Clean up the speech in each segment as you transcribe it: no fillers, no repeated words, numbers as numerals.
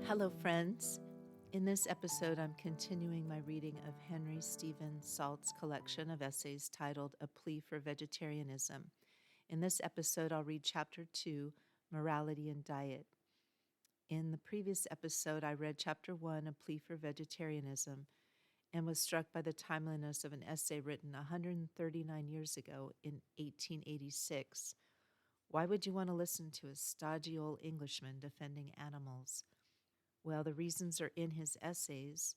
Hello, friends. In this episode, I'm continuing my reading of Henry Stephen Salt's collection of essays titled A Plea for Vegetarianism. In this episode, I'll read Chapter 2, Morality and Diet. In the previous episode, I read Chapter 1, A Plea for Vegetarianism, and was struck by the timeliness of an essay written 139 years ago in 1886. Why would you want to listen to a stodgy old Englishman defending animals? Well, the reasons are in his essays,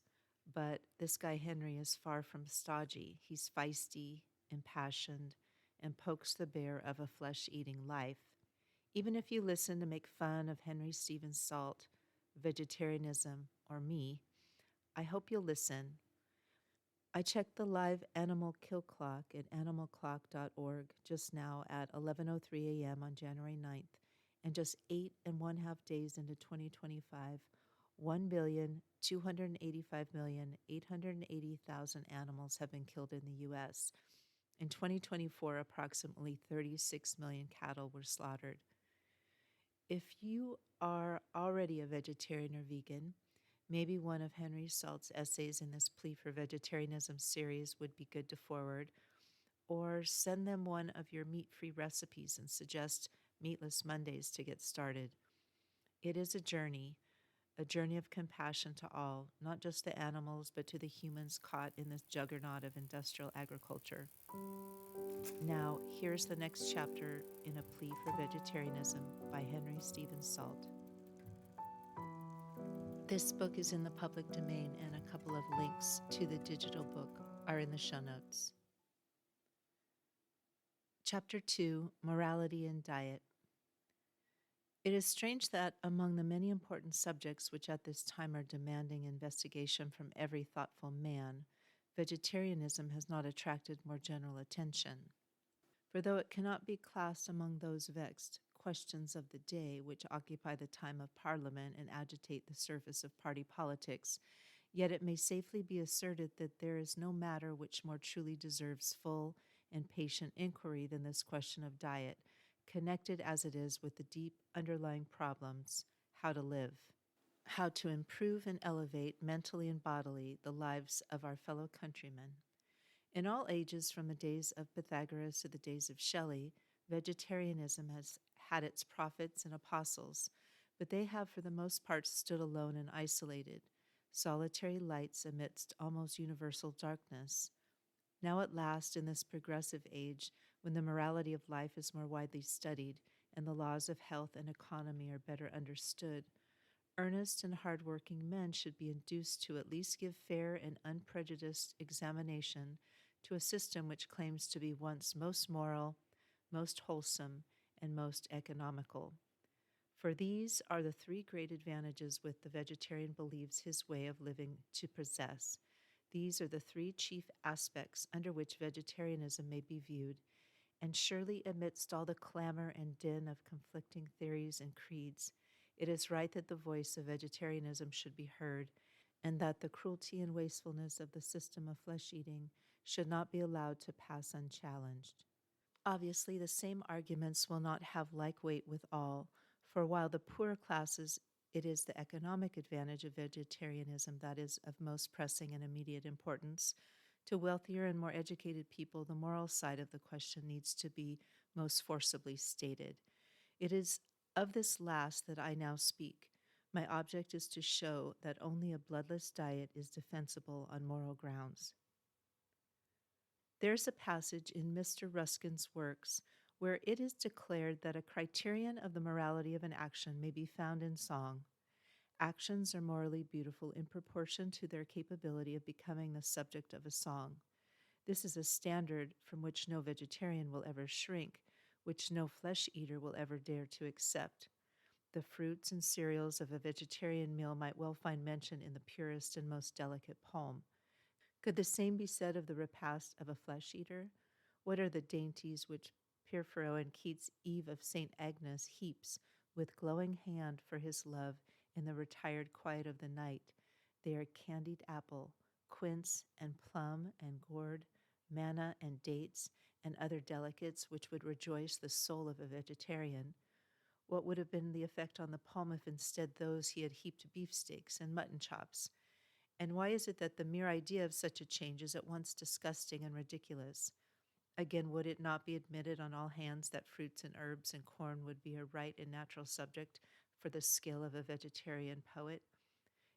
but this guy Henry is far from stodgy. He's feisty, impassioned, and pokes the bear of a flesh-eating life. Even if you listen to make fun of Henry Stephen Salt, vegetarianism, or me, I hope you'll listen. I checked the live animal kill clock at animalclock.org just now at 11:03 a.m. on January 9th, and just 8.5 days into 2025, 1,285,880,000 animals have been killed in the U.S. In 2024, approximately 36 million cattle were slaughtered. If you are already a vegetarian or vegan, maybe one of Henry Salt's essays in this Plea for Vegetarianism series would be good to forward, or send them one of your meat-free recipes and suggest Meatless Mondays to get started. It is a journey of compassion to all, not just the animals, but to the humans caught in this juggernaut of industrial agriculture. Now, here's the next chapter in A Plea for Vegetarianism by Henry Stephen Salt. This book is in the public domain, and a couple of links to the digital book are in the show notes. Chapter 2, Morality and Diet. It is strange that among the many important subjects which at this time are demanding investigation from every thoughtful man, vegetarianism has not attracted more general attention. For though it cannot be classed among those vexed questions of the day which occupy the time of Parliament and agitate the surface of party politics, yet it may safely be asserted that there is no matter which more truly deserves full and patient inquiry than this question of diet, connected as it is with the deep underlying problems: how to live, how to improve and elevate mentally and bodily the lives of our fellow countrymen. In all ages, from the days of Pythagoras to the days of Shelley, vegetarianism has had its prophets and apostles, but they have for the most part stood alone and isolated, solitary lights amidst almost universal darkness. Now at last, in this progressive age, when the morality of life is more widely studied and the laws of health and economy are better understood, earnest and hard-working men should be induced to at least give fair and unprejudiced examination to a system which claims to be once most moral, most wholesome, and most economical. For these are the three great advantages which the vegetarian believes his way of living to possess. These are the three chief aspects under which vegetarianism may be viewed, and surely amidst all the clamor and din of conflicting theories and creeds, it is right that the voice of vegetarianism should be heard, and that the cruelty and wastefulness of the system of flesh-eating should not be allowed to pass unchallenged. Obviously, the same arguments will not have like weight with all, for while the poorer classes, it is the economic advantage of vegetarianism that is of most pressing and immediate importance. To wealthier and more educated people, the moral side of the question needs to be most forcibly stated. It is of this last that I now speak. My object is to show that only a bloodless diet is defensible on moral grounds. There's a passage in Mr. Ruskin's works where it is declared that a criterion of the morality of an action may be found in song. Actions are morally beautiful in proportion to their capability of becoming the subject of a song. This is a standard from which no vegetarian will ever shrink, which no flesh-eater will ever dare to accept. The fruits and cereals of a vegetarian meal might well find mention in the purest and most delicate poem. Could the same be said of the repast of a flesh-eater? What are the dainties which Pyrpho and Keats' Eve of St. Agnes heaps with glowing hand for his love in the retired quiet of the night? They are candied apple, quince and plum and gourd, manna and dates, and other delicates which would rejoice the soul of a vegetarian. What would have been the effect on the palm if instead those he had heaped beefsteaks and mutton chops? And why is it that the mere idea of such a change is at once disgusting and ridiculous? Again, would it not be admitted on all hands that fruits and herbs and corn would be a right and natural subject for the skill of a vegetarian poet?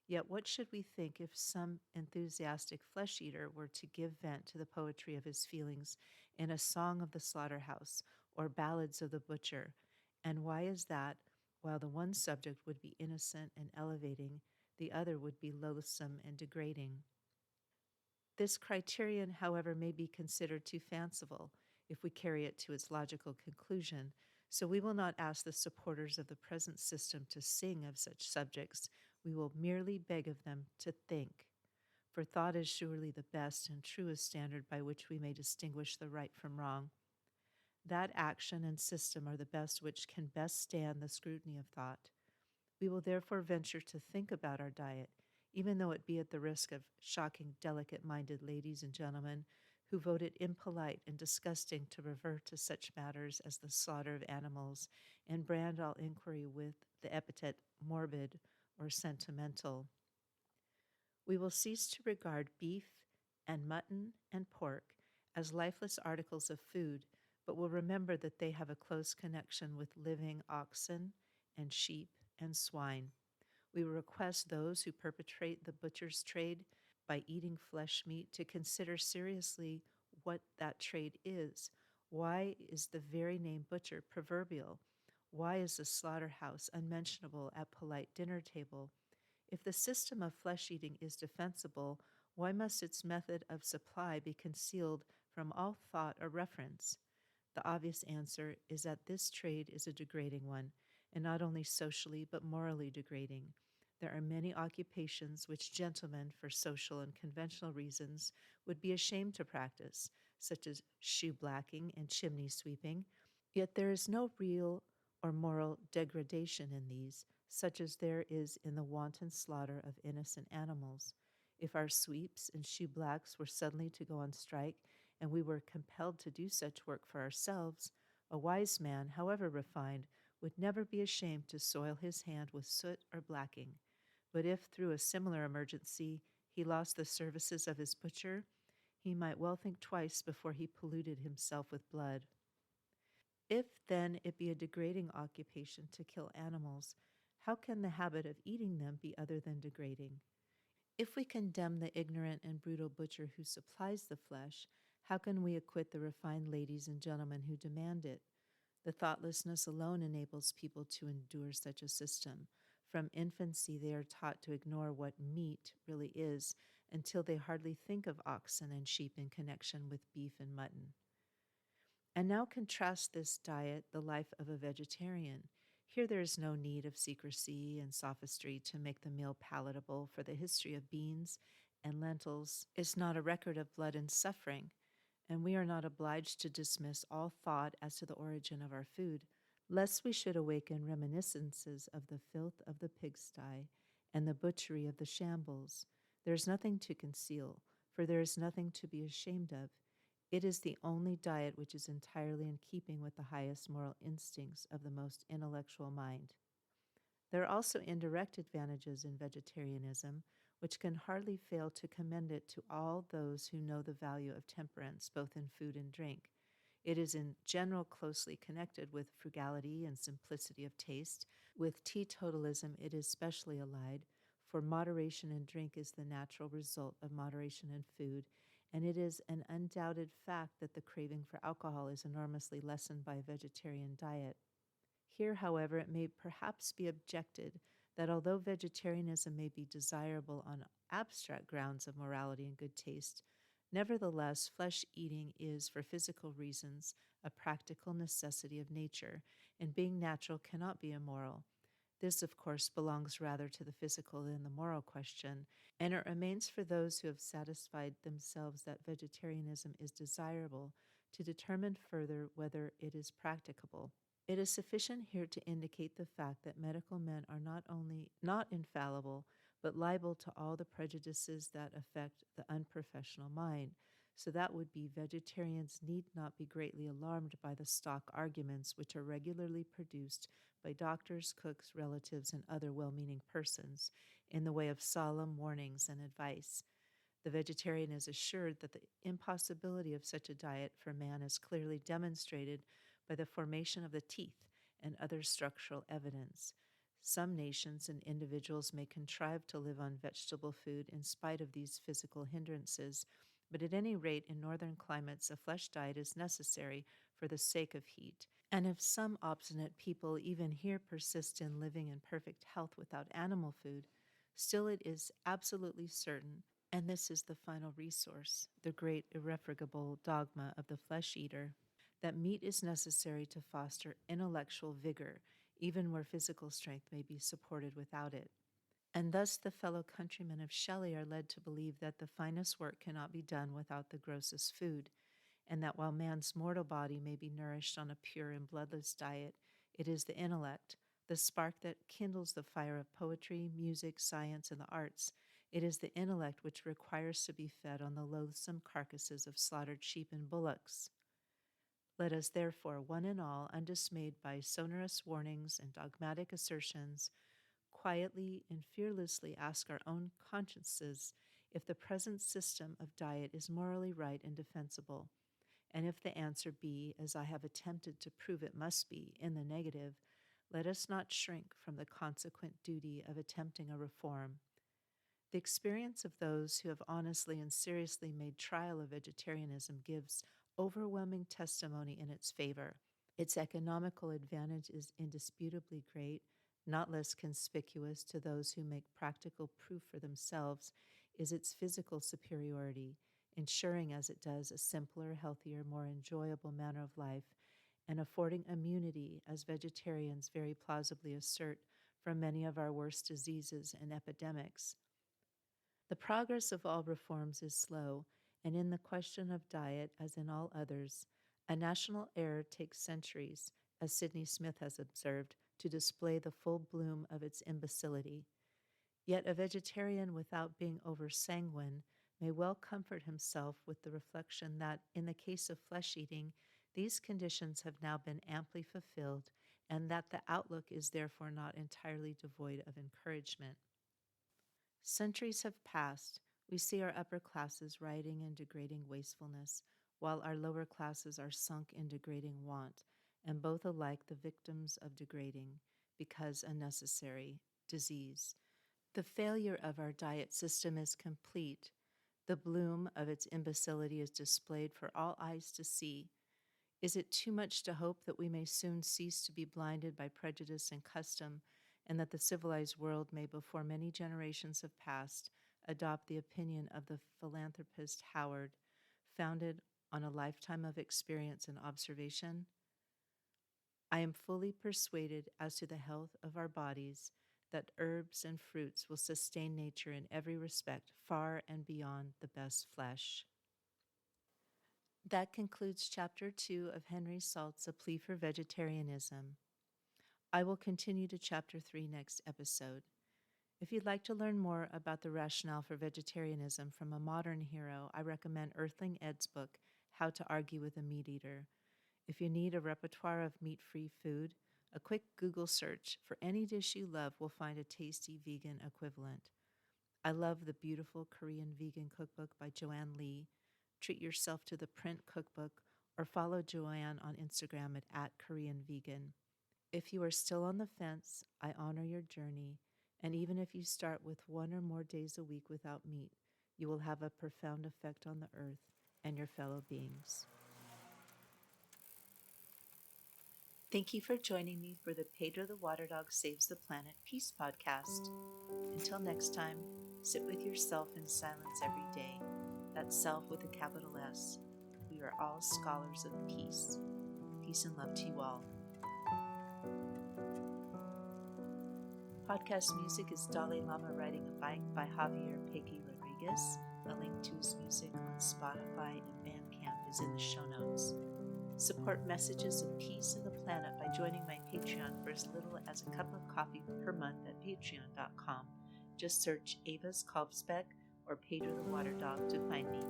Yet, what should we think if some enthusiastic flesh eater were to give vent to the poetry of his feelings in a song of the slaughterhouse or ballads of the butcher? And why is that, while the one subject would be innocent and elevating, the other would be loathsome and degrading? This criterion, however, may be considered too fanciful if we carry it to its logical conclusion, so we will not ask the supporters of the present system to sing of such subjects. We will merely beg of them to think, for thought is surely the best and truest standard by which we may distinguish the right from wrong. That action and system are the best which can best stand the scrutiny of thought. We will therefore venture to think about our diet, even though it be at the risk of shocking delicate minded ladies and gentlemen who vote it impolite and disgusting to revert to such matters as the slaughter of animals and brand all inquiry with the epithet morbid or sentimental. We will cease to regard beef and mutton and pork as lifeless articles of food, but will remember that they have a close connection with living oxen and sheep and swine. We will request those who perpetrate the butcher's trade by eating flesh meat to consider seriously what that trade is. Why is the very name butcher proverbial? Why is the slaughterhouse unmentionable at polite dinner table? If the system of flesh eating is defensible, why must its method of supply be concealed from all thought or reference? The obvious answer is that this trade is a degrading one, and not only socially but morally degrading. There are many occupations which gentlemen, for social and conventional reasons, would be ashamed to practice, such as shoe blacking and chimney sweeping. Yet there is no real or moral degradation in these, such as there is in the wanton slaughter of innocent animals. If our sweeps and shoe blacks were suddenly to go on strike, and we were compelled to do such work for ourselves, a wise man, however refined, would never be ashamed to soil his hand with soot or blacking. But if through a similar emergency he lost the services of his butcher, he might well think twice before he polluted himself with blood. If then it be a degrading occupation to kill animals, how can the habit of eating them be other than degrading? If we condemn the ignorant and brutal butcher who supplies the flesh, how can we acquit the refined ladies and gentlemen who demand it? The thoughtlessness alone enables people to endure such a system. From infancy, they are taught to ignore what meat really is until they hardly think of oxen and sheep in connection with beef and mutton. And now contrast this diet, the life of a vegetarian. Here there is no need of secrecy and sophistry to make the meal palatable, for the history of beans and lentils is not a record of blood and suffering, and we are not obliged to dismiss all thought as to the origin of our food, lest we should awaken reminiscences of the filth of the pigsty and the butchery of the shambles. There is nothing to conceal, for there is nothing to be ashamed of. It is the only diet which is entirely in keeping with the highest moral instincts of the most intellectual mind. There are also indirect advantages in vegetarianism, which can hardly fail to commend it to all those who know the value of temperance, both in food and drink. It is in general closely connected with frugality and simplicity of taste. With teetotalism, it is specially allied, for moderation in drink is the natural result of moderation in food, and it is an undoubted fact that the craving for alcohol is enormously lessened by a vegetarian diet. Here, however, it may perhaps be objected that although vegetarianism may be desirable on abstract grounds of morality and good taste, nevertheless, flesh eating is, for physical reasons, a practical necessity of nature, and being natural cannot be immoral. This, of course, belongs rather to the physical than the moral question, and it remains for those who have satisfied themselves that vegetarianism is desirable to determine further whether it is practicable. It is sufficient here to indicate the fact that medical men are not only not infallible, but liable to all the prejudices that affect the unprofessional mind. So that would be vegetarians need not be greatly alarmed by the stock arguments which are regularly produced by doctors, cooks, relatives, and other well-meaning persons in the way of solemn warnings and advice. The vegetarian is assured that the impossibility of such a diet for man is clearly demonstrated by the formation of the teeth and other structural evidence. Some nations and individuals may contrive to live on vegetable food in spite of these physical hindrances, but at any rate, in northern climates, a flesh diet is necessary for the sake of heat. And if some obstinate people even here persist in living in perfect health without animal food, still it is absolutely certain, and this is the final resource, the great irrefragable dogma of the flesh eater, that meat is necessary to foster intellectual vigor, even where physical strength may be supported without it. And thus the fellow countrymen of Shelley are led to believe that the finest work cannot be done without the grossest food, and that while man's mortal body may be nourished on a pure and bloodless diet, it is the intellect, the spark that kindles the fire of poetry, music, science, and the arts. It is the intellect which requires to be fed on the loathsome carcasses of slaughtered sheep and bullocks. Let us therefore, one and all, undismayed by sonorous warnings and dogmatic assertions, quietly and fearlessly ask our own consciences if the present system of diet is morally right and defensible. And if the answer be, as I have attempted to prove it must be, in the negative, let us not shrink from the consequent duty of attempting a reform. The experience of those who have honestly and seriously made trial of vegetarianism gives overwhelming testimony in its favor. Its economical advantage is indisputably great, not less conspicuous to those who make practical proof for themselves is its physical superiority, ensuring as it does a simpler, healthier, more enjoyable manner of life, and affording immunity, as vegetarians very plausibly assert, from many of our worst diseases and epidemics. The progress of all reforms is slow, and in the question of diet, as in all others, a national error takes centuries, as Sidney Smith has observed, to display the full bloom of its imbecility. Yet a vegetarian, without being over sanguine, may well comfort himself with the reflection that, in the case of flesh eating, these conditions have now been amply fulfilled, and that the outlook is therefore not entirely devoid of encouragement. Centuries have passed. We see our upper classes rioting in degrading wastefulness, while our lower classes are sunk in degrading want, and both alike the victims of degrading, because unnecessary, disease. The failure of our diet system is complete. The bloom of its imbecility is displayed for all eyes to see. Is it too much to hope that we may soon cease to be blinded by prejudice and custom, and that the civilized world may, before many generations have passed, adopt the opinion of the philanthropist Howard, founded on a lifetime of experience and observation? I am fully persuaded as to the health of our bodies that herbs and fruits will sustain nature in every respect far and beyond the best flesh. That concludes Chapter 2 of Henry Salt's A Plea for Vegetarianism. I will continue to Chapter 3 next episode. If you'd like to learn more about the rationale for vegetarianism from a modern hero, I recommend Earthling Ed's book, How to Argue with a Meat Eater. If you need a repertoire of meat-free food, a quick Google search for any dish you love will find a tasty vegan equivalent. I love the beautiful Korean vegan cookbook by Joanne Lee. Treat yourself to the print cookbook or follow Joanne on Instagram at @KoreanVegan. If you are still on the fence, I honor your journey, and even if you start with 1 or more days a week without meat, you will have a profound effect on the earth and your fellow beings. Thank you for joining me for the Pedro the Water Dog Saves the Planet Peace podcast. Until next time, sit with yourself in silence every day. That's self with a capital S. We are all scholars of peace. Peace and love to you all. Podcast music is Dalai Lama Riding a Bike by Javier Peggy Rodriguez. A link to his music on Spotify and Bandcamp is in the show notes. Support messages of peace in the planet by joining my Patreon for as little as a cup of coffee per month at patreon.com. Just search Avis Kalfsbeck or Pedro the Water Dog to find me.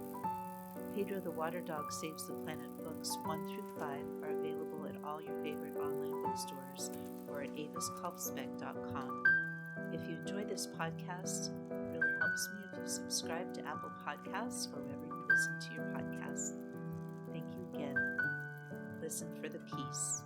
Pedro the Water Dog Saves the Planet books 1 through 5 are available at all all your favorite online bookstores or at aviscolpspec.com. If you enjoy this podcast, it really helps me if you subscribe to Apple Podcasts or wherever you listen to your podcasts. Thank you again. Listen for the peace.